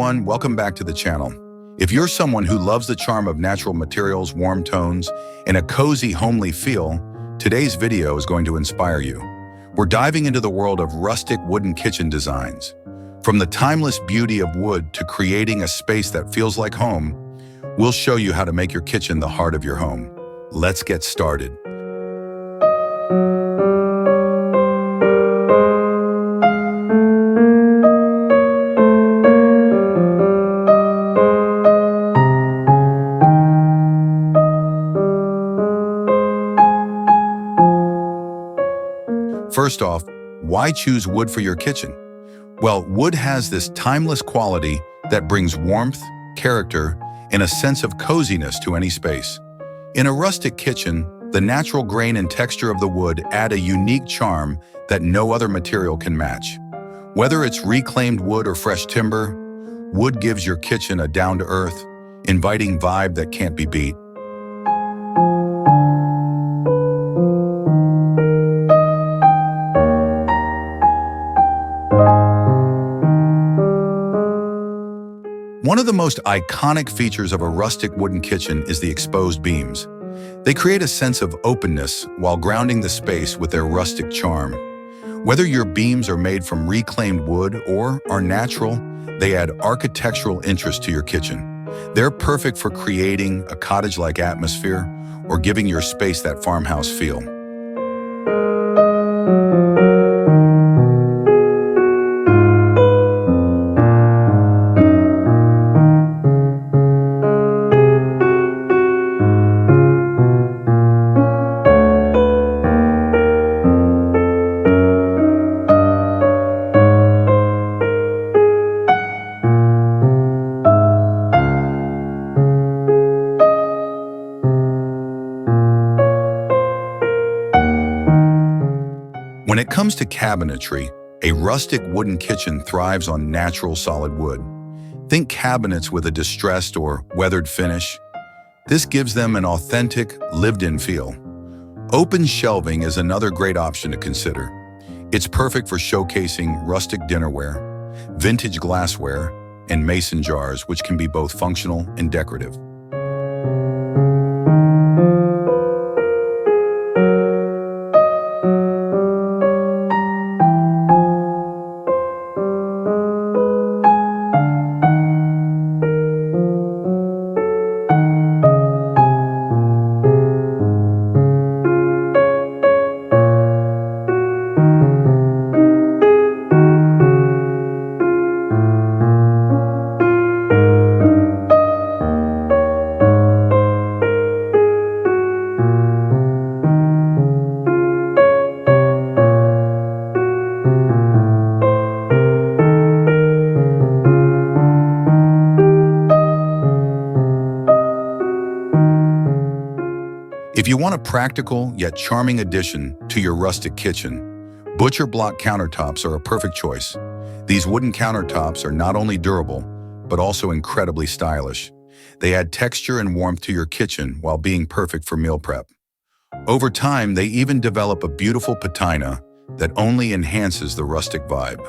everyone, welcome back to the channel. If you're someone who loves the charm of natural materials, warm tones, and a cozy, homely feel, today's video is going to inspire you. We're diving into the world of rustic wooden kitchen designs. From the timeless beauty of wood to creating a space that feels like home, we'll show you how to make your kitchen the heart of your home. Let's get started. First off, why choose wood for your kitchen? Well, wood has this timeless quality that brings warmth, character, and a sense of coziness to any space. In a rustic kitchen, the natural grain and texture of the wood add a unique charm that no other material can match. Whether it's reclaimed wood or fresh timber, wood gives your kitchen a down-to-earth, inviting vibe that can't be beat. One of the most iconic features of a rustic wooden kitchen is the exposed beams. They create a sense of openness while grounding the space with their rustic charm. Whether your beams are made from reclaimed wood or are natural, they add architectural interest to your kitchen. They're perfect for creating a cottage-like atmosphere or giving your space that farmhouse feel. When it comes to cabinetry, a rustic wooden kitchen thrives on natural solid wood. Think cabinets with a distressed or weathered finish. This gives them an authentic, lived-in feel. Open shelving is another great option to consider. It's perfect for showcasing rustic dinnerware, vintage glassware, and mason jars, which can be both functional and decorative. If you want a practical yet charming addition to your rustic kitchen, butcher block countertops are a perfect choice. These wooden countertops are not only durable, but also incredibly stylish. They add texture and warmth to your kitchen while being perfect for meal prep. Over time, they even develop a beautiful patina that only enhances the rustic vibe.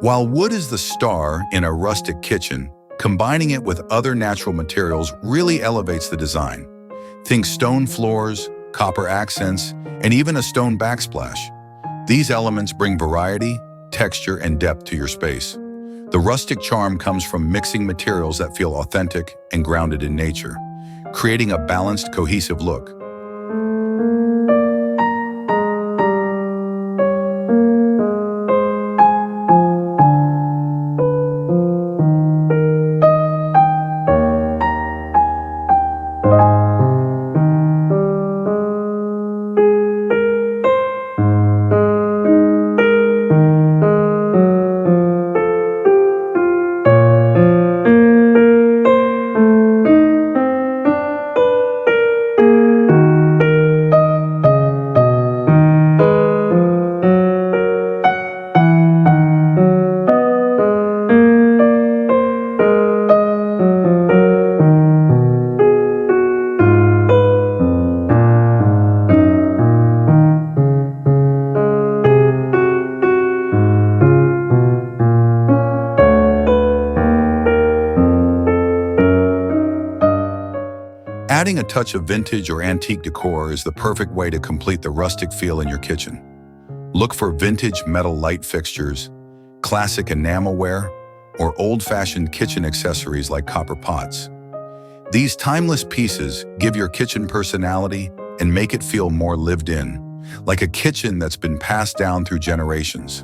While wood is the star in a rustic kitchen, combining it with other natural materials really elevates the design. Think stone floors, copper accents, and even a stone backsplash. These elements bring variety, texture, and depth to your space. The rustic charm comes from mixing materials that feel authentic and grounded in nature, creating a balanced, cohesive look. a touch of vintage or antique decor is the perfect way to complete the rustic feel in your kitchen. Look for vintage metal light fixtures, classic enamelware, or old-fashioned kitchen accessories like copper pots. These timeless pieces give your kitchen personality and make it feel more lived in, like a kitchen that's been passed down through generations.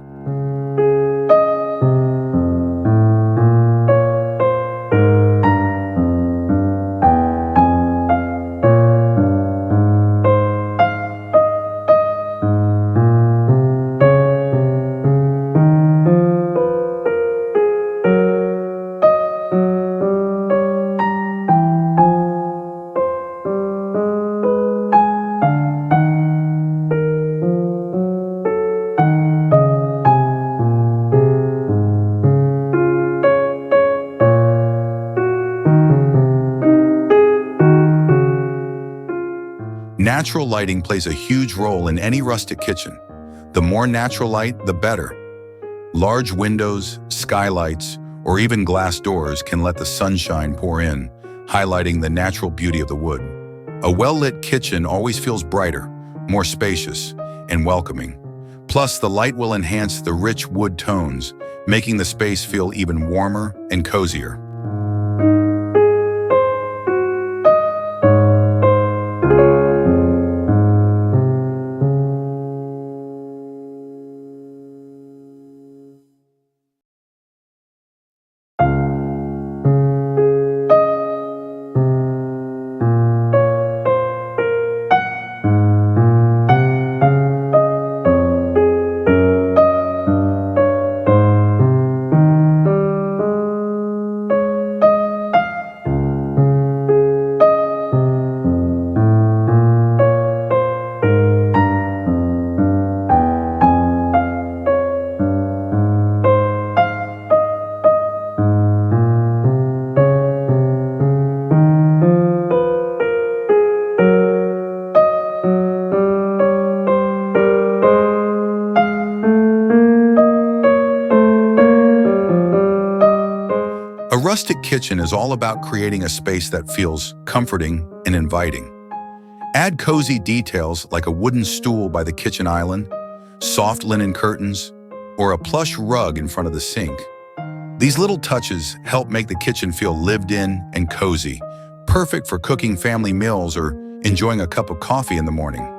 Natural lighting plays a huge role in any rustic kitchen. The more natural light, the better. Large windows, skylights, or even glass doors can let the sunshine pour in, highlighting the natural beauty of the wood. A well-lit kitchen always feels brighter, more spacious, and welcoming. Plus, the light will enhance the rich wood tones, making the space feel even warmer and cozier. A rustic kitchen is all about creating a space that feels comforting and inviting. Add cozy details like a wooden stool by the kitchen island, soft linen curtains, or a plush rug in front of the sink. These little touches help make the kitchen feel lived in and cozy, perfect for cooking family meals or enjoying a cup of coffee in the morning.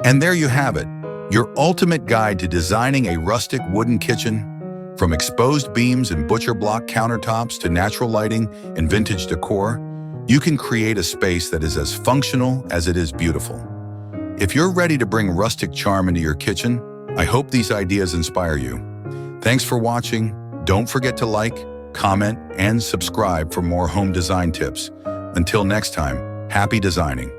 And there you have it, your ultimate guide to designing a rustic wooden kitchen. From exposed beams and butcher block countertops to natural lighting and vintage decor, you can create a space that is as functional as it is beautiful. If you're ready to bring rustic charm into your kitchen, I hope these ideas inspire you. Thanks for watching. Don't forget to like, comment, and subscribe for more home design tips. Until next time, happy designing.